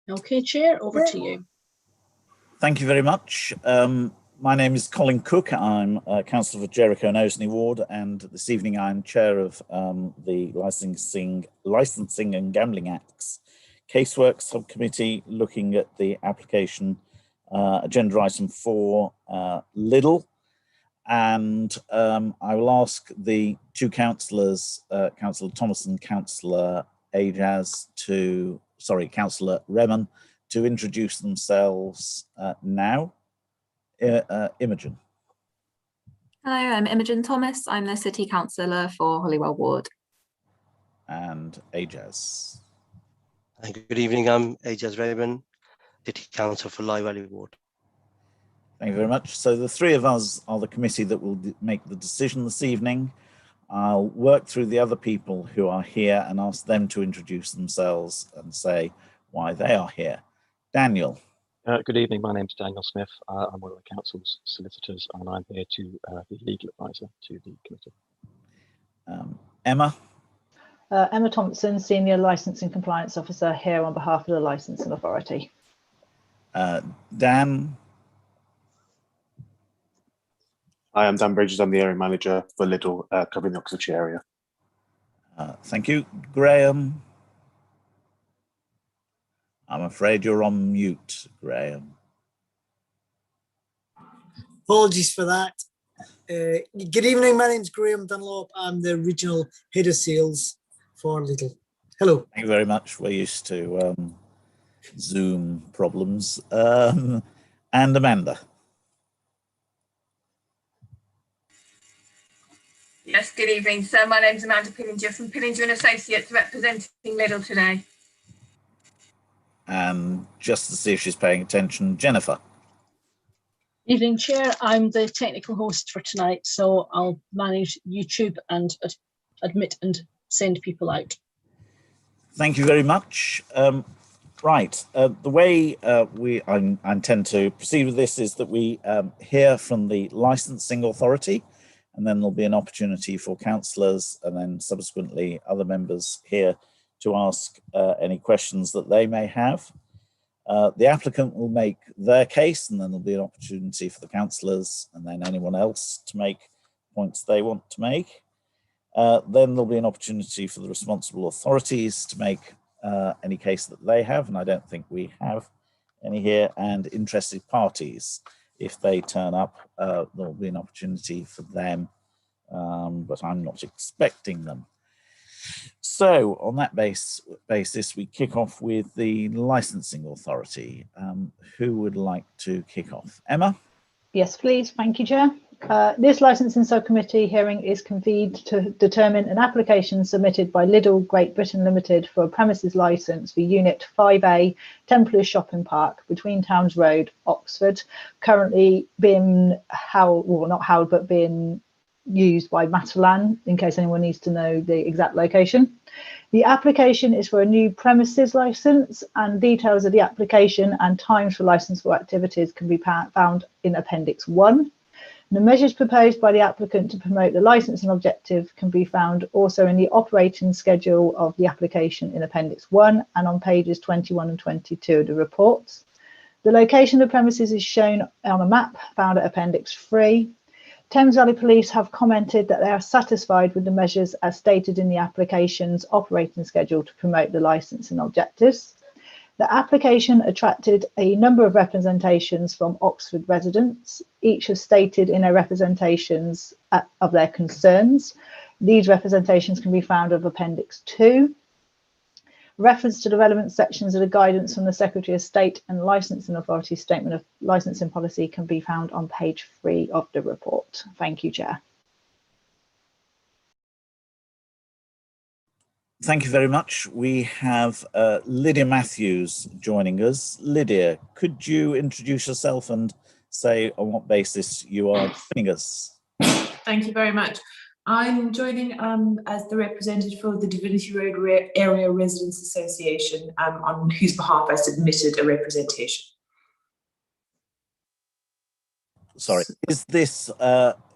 Okay, Chair, over to you. Thank you very much. My name is Colin Cook. I'm Councillor for Jericho and Oseney Ward, and this evening I'm Chair of the Licensing and Gambling Acts Casework Subcommittee, looking at the application agenda item 4 Lidl. And I will ask the two councillors, Councillor Thomas and Councillor Councillor Remen, to introduce themselves now. Imogen. Hello, I'm Imogen Thomas. I'm the City Councillor for Holywell Ward. And Ajaz. Good evening, I'm Ajaz Raven, City Councillor for Lye Valley Ward. Thank you very much. So the three of us are the committee that will make the decision this evening. I'll work through the other people who are here and ask them to introduce themselves and say why they are here. Daniel. Good evening, my name's Daniel Smith. I'm one of the council's solicitors and I'm here to be legal advisor to the committee. Emma. Emma Thompson, Senior Licensing Compliance Officer, here on behalf of the Licensing Authority. Dan. Hi, I'm Dan Bridges. I'm the Area Manager for Lidl, covering the Oxfordshire area. Thank you. Graham. I'm afraid you're on mute, Graham. Apologies for that. Good evening, my name's Graham Dunlop. I'm the Regional Head of Sales for Lidl. Hello. Thank you very much. We're used to Zoom problems. And Amanda. Yes, good evening. So my name's Amanda Pillinger from Pillinger and Associates, representing Lidl today. And just to see if she's paying attention, Jennifer. Evening, Chair. I'm the technical host for tonight, so I'll manage YouTube and admit and send people out. Thank you very much. Right, the way I intend to proceed with this is that we hear from the licensing authority, and then there'll be an opportunity for councillors and then subsequently other members here to ask any questions that they may have. The applicant will make their case, and then there'll be an opportunity for the councillors and then anyone else to make points they want to make. Then there'll be an opportunity for the responsible authorities to make any case that they have, and I don't think we have any here, and interested parties. If they turn up, there'll be an opportunity for them, but I'm not expecting them. So on that basis, we kick off with the licensing authority. Who would like to kick off? Emma? Yes, please. Thank you, Chair. This licensing subcommittee hearing is convened to determine an application submitted by Lidl Great Britain Limited for a premises licence for Unit 5A, Templars Shopping Park, between Towns Road, Oxford, currently being being used by Matalan, in case anyone needs to know the exact location. The application is for a new premises licence, and details of the application and times for licensable activities can be found in Appendix 1. The measures proposed by the applicant to promote the licensing objective can be found also in the operating schedule of the application in Appendix 1 and on pages 21 and 22 of the reports. The location of the premises is shown on a map found at Appendix 3. Thames Valley Police have commented that they are satisfied with the measures as stated in the application's operating schedule to promote the licensing objectives. The application attracted a number of representations from Oxford residents. Each have stated in their representations of their concerns. These representations can be found of Appendix 2. Reference to the relevant sections of the guidance from the Secretary of State and Licensing Authority Statement of Licensing Policy can be found on page 3 of the report. Thank you, Chair. Thank you very much. We have Lydia Matthews joining us. Lydia, could you introduce yourself and say on what basis you are joining us? Thank you very much. I'm joining as the representative for the Divinity Road Area Residents Association, on whose behalf I submitted a representation. Sorry, is this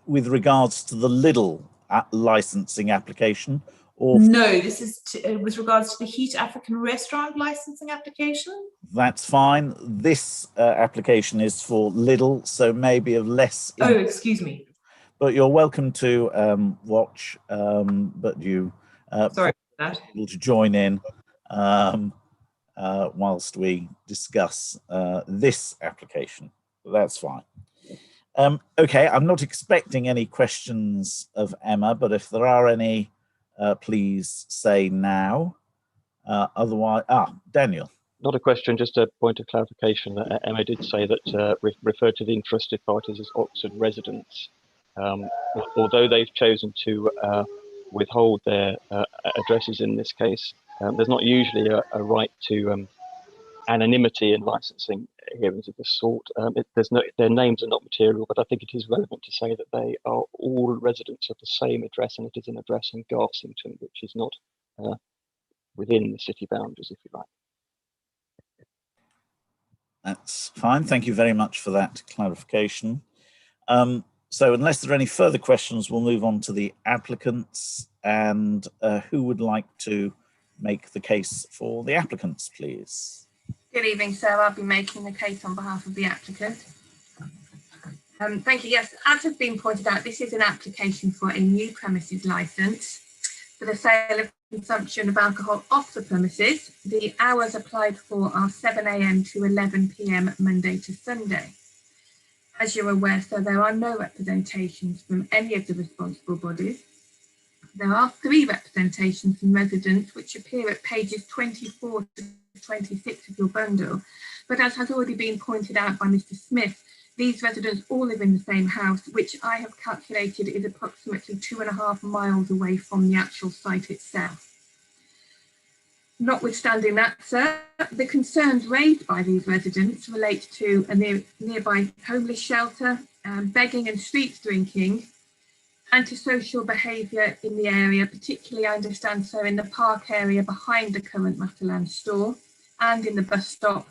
with regards to the Lidl licensing application, Or No, this is with regards to the Heat African Restaurant licensing application. that's fine. This application is for Lidl, so maybe of less. Oh, excuse me. But you're welcome to watch. But you Sorry about that. able to join in whilst we discuss this application. That's fine. Okay, I'm not expecting any questions of Emma, but if there are any, please say now. Otherwise, Daniel. Not a question, just a point of clarification. Emma did say that referred to the interested parties as Oxford residents. Although they've chosen to withhold their addresses in this case, there's not usually a right to anonymity in licensing hearings of this sort. Their names are not material, but I think it is relevant to say that they are all residents of the same address, and it is an address in Garsington, which is not within the city boundaries, if you like. That's fine. Thank you very much for that clarification. So unless there are any further questions, we'll move on to the applicants. And who would like to make the case for the applicants, please? Good evening, sir. I'll be making the case on behalf of the applicant. Thank you. Yes, as has been pointed out, this is an application for a new premises licence for the sale of consumption of alcohol off the premises. The hours applied for are 7 AM to 11 PM Monday to Sunday. As you're aware, sir, there are no representations from any of the responsible bodies. There are 3 representations from residents which appear at pages 24 to 26 of your bundle, but as has already been pointed out by Mr. Smith, these residents all live in the same house, which I have calculated is approximately 2.5 miles away from the actual site itself. Notwithstanding that, sir, the concerns raised by these residents relate to a nearby homeless shelter, begging and street drinking, antisocial behaviour in the area, particularly, I understand, sir, in the park area behind the current Matalan store and in the bus stop,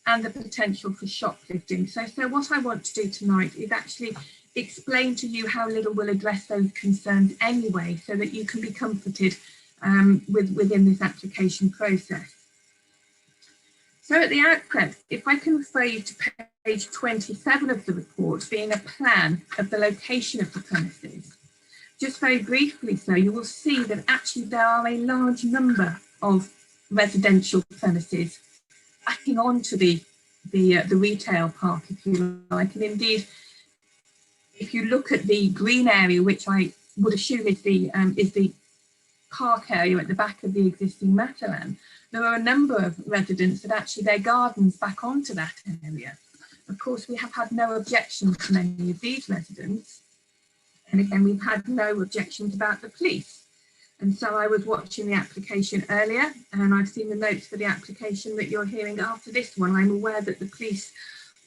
and the potential for shoplifting. So what I want to do tonight is actually explain to you how Lidl will address those concerns anyway, so that you can be comforted within this application process. So at the outset, if I can refer you to page 27 of the report, being a plan of the location of the premises. Just very briefly, so you will see that actually there are a large number of residential premises backing onto the retail park, if you like. And indeed, if you look at the green area, which I would assume is the park area at the back of the existing Matalan, there are a number of residents that actually their gardens back onto that area. Of course, we have had no objections from any of these residents. And again, we've had no objections about the police. And so I was watching the application earlier, and I've seen the notes for the application that you're hearing after this one. I'm aware that the police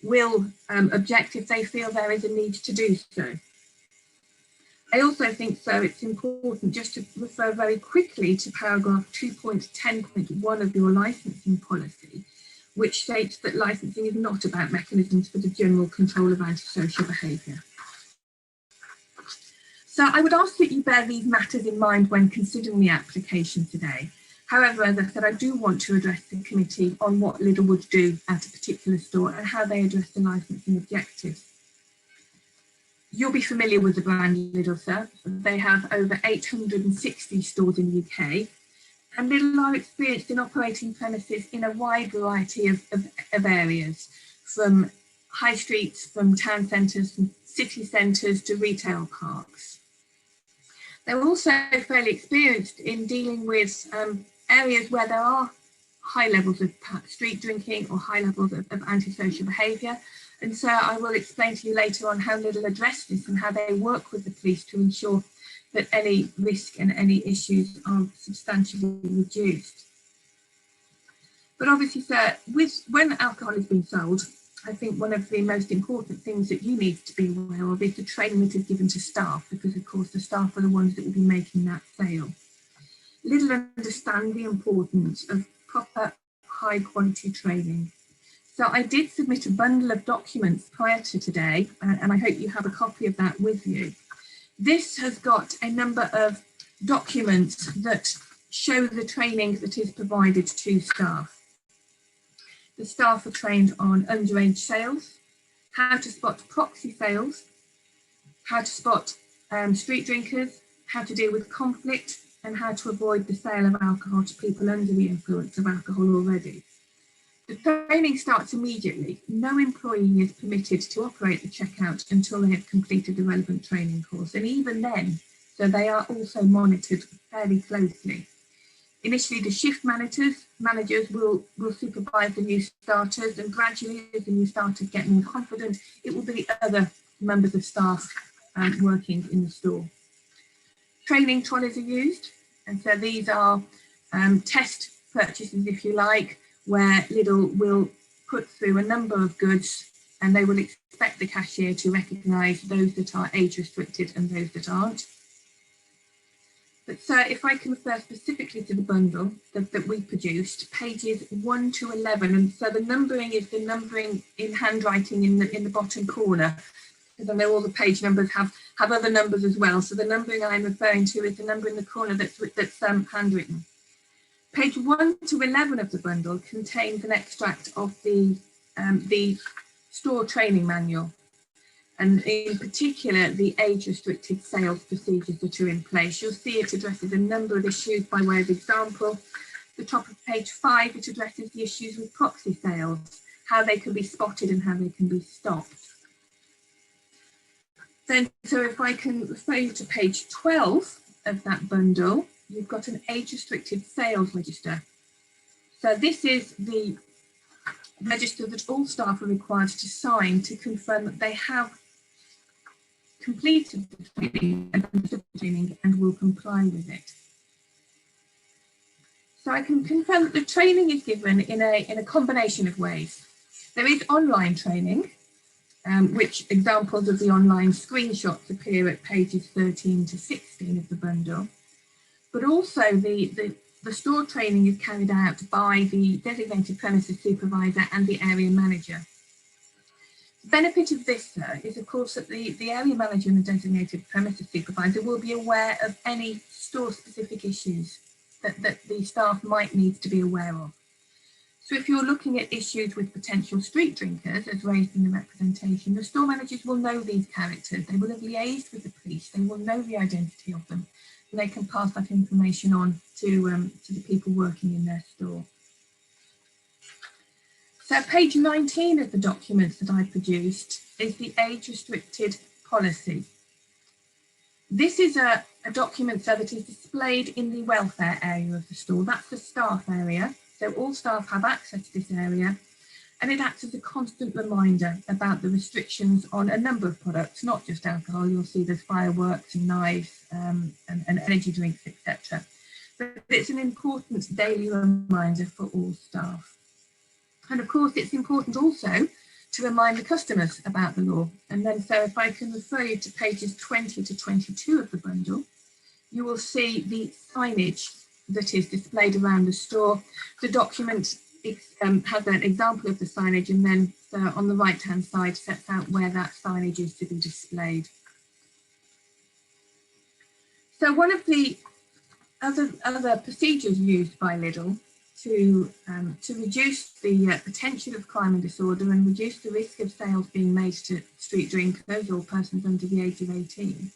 will object if they feel there is a need to do so. I also think, so it's important just to refer very quickly to paragraph 2.10.1 of your licensing policy, which states that licensing is not about mechanisms for the general control of antisocial behaviour. So I would ask that you bear these matters in mind when considering the application today. However, as I said, I do want to address the committee on what Lidl would do at a particular store and how they address the licensing objectives. You'll be familiar with the brand Lidl, sir. They have over 860 stores in the UK, and Lidl are experienced in operating premises in a wide variety of areas, from high streets, from town centres, from city centres to retail parks. They're also fairly experienced in dealing with areas where there are high levels of street drinking or high levels of antisocial behaviour. And so I will explain to you later on how Lidl address this and how they work with the police to ensure that any risk and any issues are substantially reduced. But obviously, sir, when alcohol is being sold, I think one of the most important things that you need to be aware of is the training that is given to staff, because of course the staff are the ones that will be making that sale. Lidl understand the importance of proper high quality training. So I did submit a bundle of documents prior to today, and I hope you have a copy of that with you. This has got a number of documents that show the training that is provided to staff. The staff are trained on underage sales, how to spot proxy sales, how to spot street drinkers, how to deal with conflict, and how to avoid the sale of alcohol to people under the influence of alcohol already. The training starts immediately. No employee is permitted to operate the checkout until they have completed the relevant training course, and even then, so they are also monitored fairly closely. Initially, the shift managers will supervise the new starters, and gradually, as the new starters get more confident, it will be other members of staff working in the store. Training trolleys are used, and so these are test purchases, if you like, where Lidl will put through a number of goods, and they will expect the cashier to recognise those that are age restricted and those that aren't. But so if I can refer specifically to the bundle that we produced, pages 1 to 11, and so the numbering is the numbering in handwriting in the bottom corner, because I know all the page numbers have other numbers as well. So the numbering I'm referring to is the number in the corner that's handwritten. Page 1 to 11 of the bundle contains an extract of the store training manual, and in particular the age-restricted sales procedures that are in place. You'll see it addresses a number of issues by way of example. The top of page 5, it addresses the issues with proxy sales, how they can be spotted and how they can be stopped. Then, so if I can refer you to page 12 of that bundle, you've got an age-restricted sales register. So this is the register that all staff are required to sign to confirm that they have completed the training and will comply with it. So I can confirm that the training is given in a combination of ways. There is online training, which examples of the online screenshots appear at pages 13 to 16 of the bundle. But also the store training is carried out by the designated premises supervisor and the area manager. The benefit of this, is of course that the area manager and the designated premises supervisor will be aware of any store-specific issues that the staff might need to be aware of. So if you're looking at issues with potential street drinkers, as raised in the representation, the store managers will know these characters. They will have liaised with the police. They will know the identity of them, and they can pass that information on to the people working in their store. So page 19 of the documents that I produced is the age-restricted policy. This is a document that is displayed in the welfare area of the store. That's the staff area. So all staff have access to this area, and it acts as a constant reminder about the restrictions on a number of products, not just alcohol. You'll see there's fireworks and knives and energy drinks, etc. But it's an important daily reminder for all staff. And of course, it's important also to remind the customers about the law. And then, so if I can refer you to pages 20 to 22 of the bundle, you will see the signage that is displayed around the store. The document has an example of the signage, and then on the right-hand side sets out where that signage is to be displayed. So one of the other procedures used by Lidl to reduce the potential of crime and disorder and reduce the risk of sales being made to street drinkers or persons under the age of 18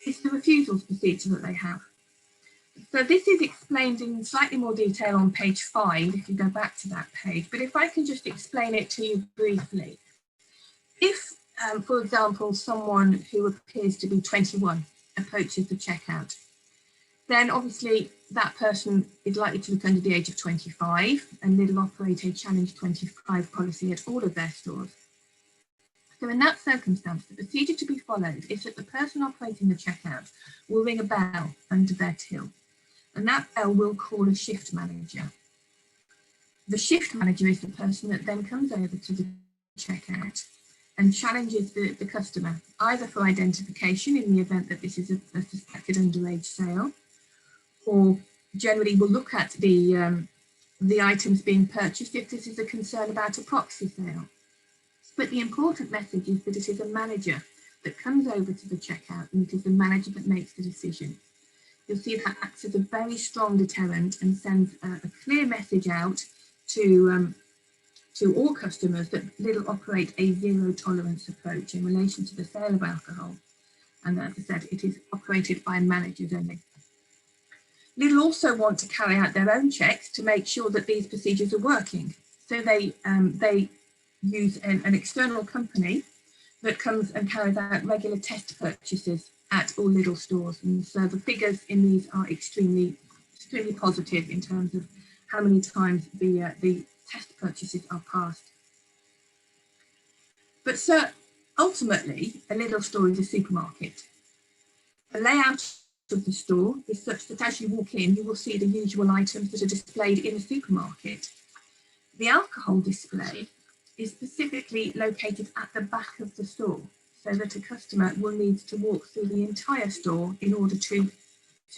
is the refusals procedure that they have. So this is explained in slightly more detail on page 5, if you go back to that page, but if I can just explain it to you briefly. If, for example, someone who appears to be 21 approaches the checkout, then obviously that person is likely to look under the age of 25, and Lidl operate a challenge 25 policy at all of their stores. So in that circumstance, the procedure to be followed is that the person operating the checkout will ring a bell under their till, and that bell will call a shift manager. The shift manager is the person that then comes over to the checkout and challenges the customer, either for identification in the event that this is a suspected underage sale, or generally will look at the items being purchased if this is a concern about a proxy sale. But the important message is that it is a manager that comes over to the checkout, and it is the manager that makes the decision. you'll see that acts as a very strong deterrent and sends a clear message out to all customers that Lidl operate a zero tolerance approach in relation to the sale of alcohol. And as I said, it is operated by managers only. Lidl also want to carry out their own checks to make sure that these procedures are working. So they use an external company that comes and carries out regular test purchases at all Lidl stores. And so the figures in these are extremely positive in terms of how many times the test purchases are passed. But so ultimately, a Lidl store is a supermarket. The layout of the store is such that as you walk in, you will see the usual items that are displayed in a supermarket. The alcohol display is specifically located at the back of the store, so that a customer will need to walk through the entire store in order to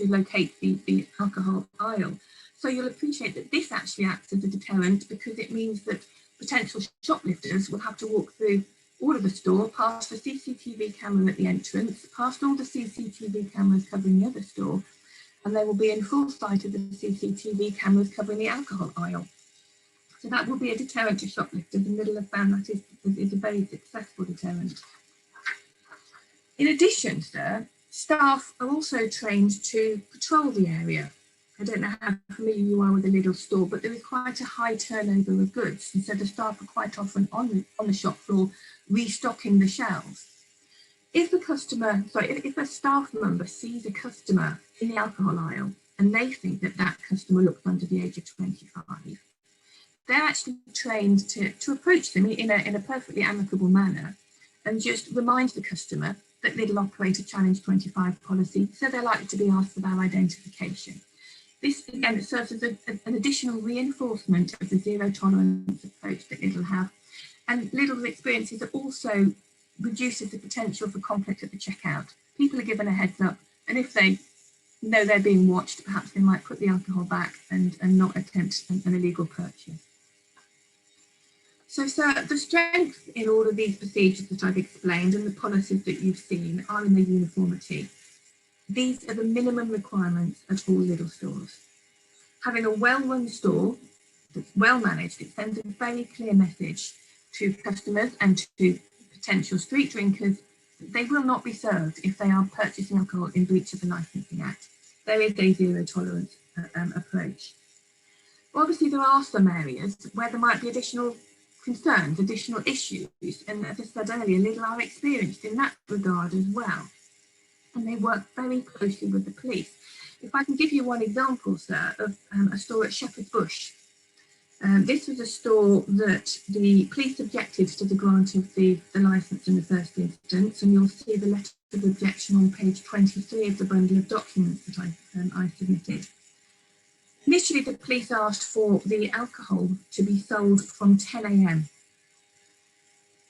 locate the alcohol aisle. So you'll appreciate that this actually acts as a deterrent, because it means that potential shoplifters will have to walk through all of the store, past the CCTV camera at the entrance, past all the CCTV cameras covering the other store, and they will be in full sight of the CCTV cameras covering the alcohol aisle. So that will be a deterrent to shoplifters, and Lidl have found that is a very successful deterrent. In addition, staff are also trained to patrol the area. I don't know how familiar you are with the Lidl store, but there is quite a high turnover of goods, and so the staff are quite often on the shop floor restocking the shelves. If a staff member sees a customer in the alcohol aisle and they think that that customer looks under the age of 25, they're actually trained to approach them in a perfectly amicable manner and just remind the customer that Lidl operate a Challenge 25 policy, so they're likely to be asked for their identification. This, again, serves as an additional reinforcement of the zero tolerance approach that Lidl have. And Lidl's experiences also reduces the potential for conflict at the checkout. People are given a heads up, and if they know they're being watched, perhaps they might put the alcohol back and not attempt an illegal purchase. So the strength in all of these procedures that I've explained and the policies that you've seen are in the uniformity. These are the minimum requirements at all Lidl stores. Having a well-run store that's well managed, it sends a very clear message to customers and to potential street drinkers that they will not be served if they are purchasing alcohol in breach of the Licensing Act. There is a zero tolerance approach. Obviously, there are some areas where there might be additional concerns, additional issues, and as I said earlier, Lidl are experienced in that regard as well, and they work very closely with the police. If I can give you one example, sir, of a store at Shepherd's Bush. This was a store that the police objected to the grant of the licence in the first instance, and you'll see the letter of objection on page 23 of the bundle of documents that I submitted. Initially, the police asked for the alcohol to be sold from 10 AM.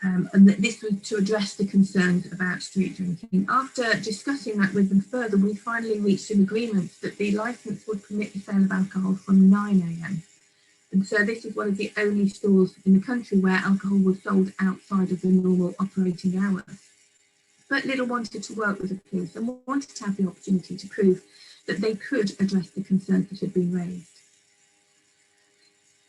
And that this was to address the concerns about street drinking. After discussing that with them further, we finally reached an agreement that the licence would permit the sale of alcohol from 9 AM. And so this is one of the only stores in the country where alcohol was sold outside of the normal operating hours. But Lidl wanted to work with the police and wanted to have the opportunity to prove that they could address the concerns that had been raised.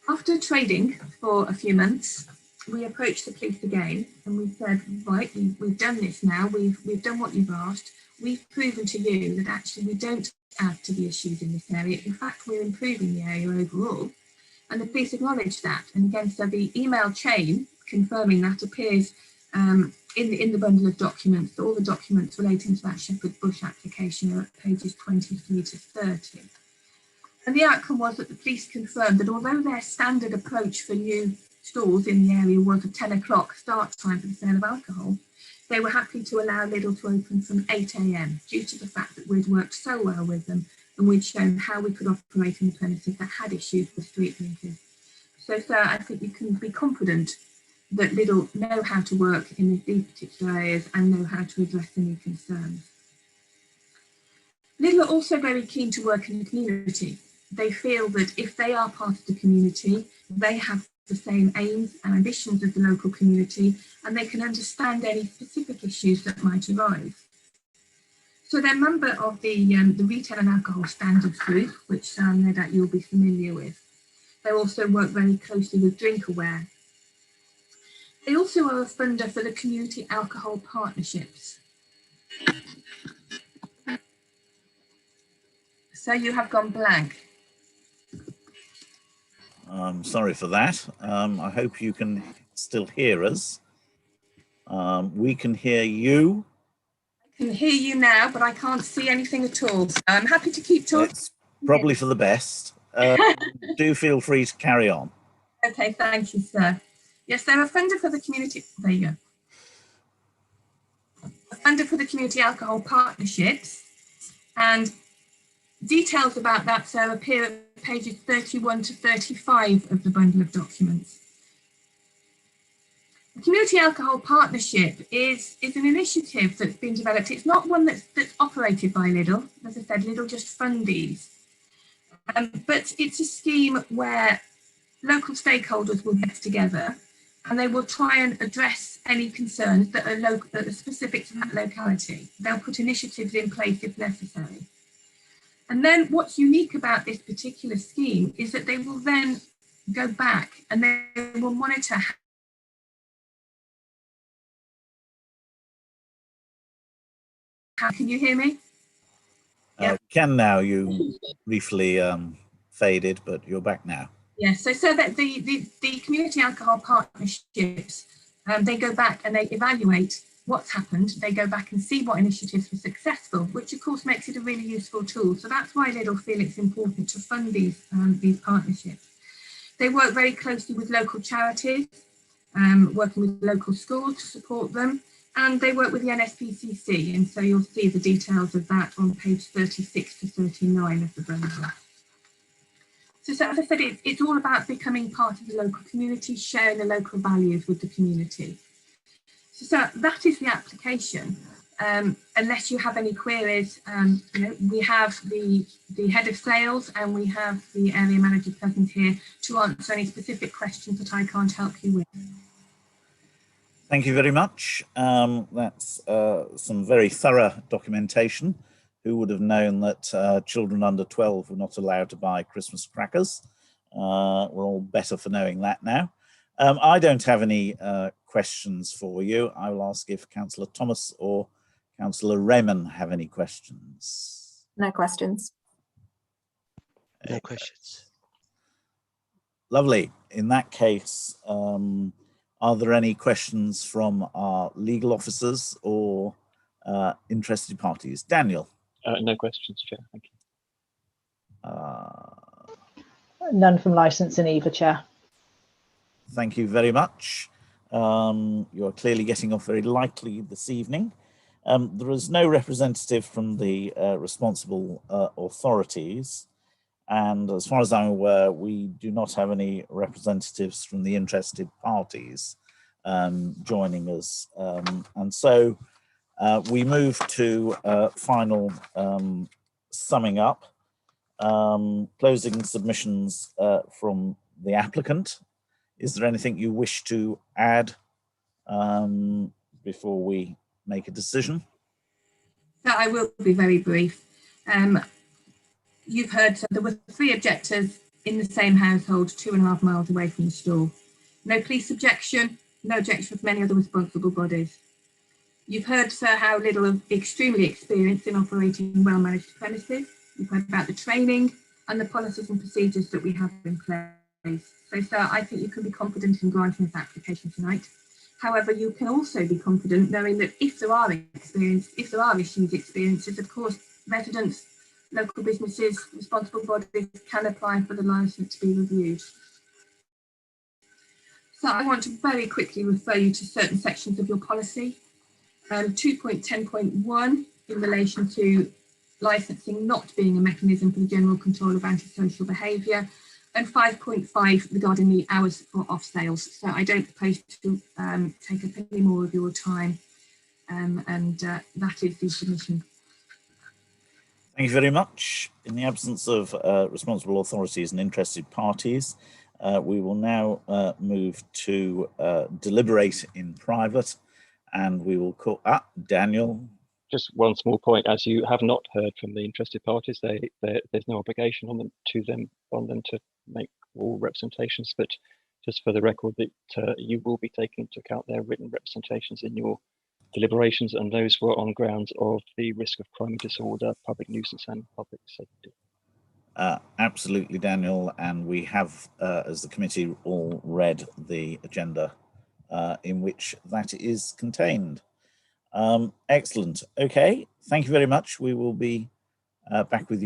After trading for a few months, we approached the police again and we said, right, we've done this now, we've done what you've asked, we've proven to you that actually we don't add to the issues in this area. In fact, we're improving the area overall. And the police acknowledged that. And again, so the email chain confirming that appears in the bundle of documents. All the documents relating to that Shepherd's Bush application are at pages 23 to 30. And the outcome was that the police confirmed that although their standard approach for new stores in the area was a 10 o'clock start time for the sale of alcohol, they were happy to allow Lidl to open from 8 AM due to the fact that we'd worked so well with them and we'd shown how we could operate in the premises that had issues with street drinkers. So, sir, I think you can be confident that Lidl know how to work in these particular areas and know how to address any concerns. Lidl are also very keen to work in the community. They feel that if they are part of the community, they have the same aims and ambitions of the local community, and they can understand any specific issues that might arise. So they're a member of the Retail and Alcohol Standards Group, which no doubt you'll be familiar with. They also work very closely with DrinkAware. They also are a funder for the Community Alcohol Partnerships. So you have gone blank. I'm sorry for that. I hope you can still hear us. We can hear you. I can hear you now, but I can't see anything at all. So I'm happy to keep talking. It's probably for the best. Do feel free to carry on. Okay, thank you, sir. Yes, they're a funder for the community. There you go. A funder for the Community Alcohol Partnerships, and details about that, sir, appear at pages 31 to 35 of the bundle of documents. The Community Alcohol Partnership is an initiative that's been developed. It's not one that's operated by Lidl. As I said, Lidl just fund these. But it's a scheme where local stakeholders will get together and they will try and address any concerns that are specific to that locality. They'll put initiatives in place if necessary. And then what's unique about this particular scheme is that they will then go back and they will monitor how, can you hear me? Can now. You briefly faded, but you're back now. Yes, so that the Community Alcohol Partnerships, they go back and they evaluate what's happened. They go back and see what initiatives were successful, which of course makes it a really useful tool. So that's why Lidl feel it's important to fund these partnerships. They work very closely with local charities, working with local schools to support them, and they work with the NSPCC, and so you'll see the details of that on page 36 to 39 of the bundle. So as I said, it's all about becoming part of the local community, sharing the local values with the community. So that is the application. Unless you have any queries, we have the head of sales and we have the area manager present here to answer any specific questions that I can't help you with. Thank you very much. That's some very thorough documentation. Who would have known that children under 12 were not allowed to buy Christmas crackers? We're all better for knowing that now. I don't have any questions for you. I will ask if Councillor Thomas or Councillor Raymond have any questions. No questions. No questions. Lovely. In that case, are there any questions from our legal officers or interested parties? Daniel. No questions, Chair. Thank you. None from licensing either, Chair. Thank you very much. You're clearly getting off very lightly this evening. There is no representative from the responsible authorities. And as far as I'm aware, we do not have any representatives from the interested parties joining us. And so we move to final summing up, closing submissions from the applicant. Is there anything you wish to add before we make a decision? So I will be very brief. You've heard there were 3 objectors in the same household 2.5 miles away from the store. No police objection, no objection from any other responsible bodies. You've heard, sir, how Lidl are extremely experienced in operating well-managed premises. You've heard about the training and the policies and procedures that we have in place. So, sir, I think you can be confident in granting this application tonight. However, you can also be confident knowing that if there are issues experienced, of course, residents, local businesses, responsible bodies can apply for the licence to be reviewed. So I want to very quickly refer you to certain sections of your policy. 2.10.1 in relation to licensing not being a mechanism for the general control of antisocial behaviour, and 5.5 regarding the hours for off sales. So I don't propose to take up any more of your time, and that is the submission. Thank you very much. In the absence of responsible authorities and interested parties, we will now move to deliberate in private, and we will call Daniel. just one small point, as you have not heard from the interested parties, there's no obligation on them to make all representations, but just for the record that you will be taking into account their written representations in your deliberations, and those were on grounds of the risk of crime and disorder, public nuisance and public safety. Absolutely, Daniel, and we have, as the committee, all read the agenda in which that is contained. Excellent. Okay, thank you very much. We will be back with you.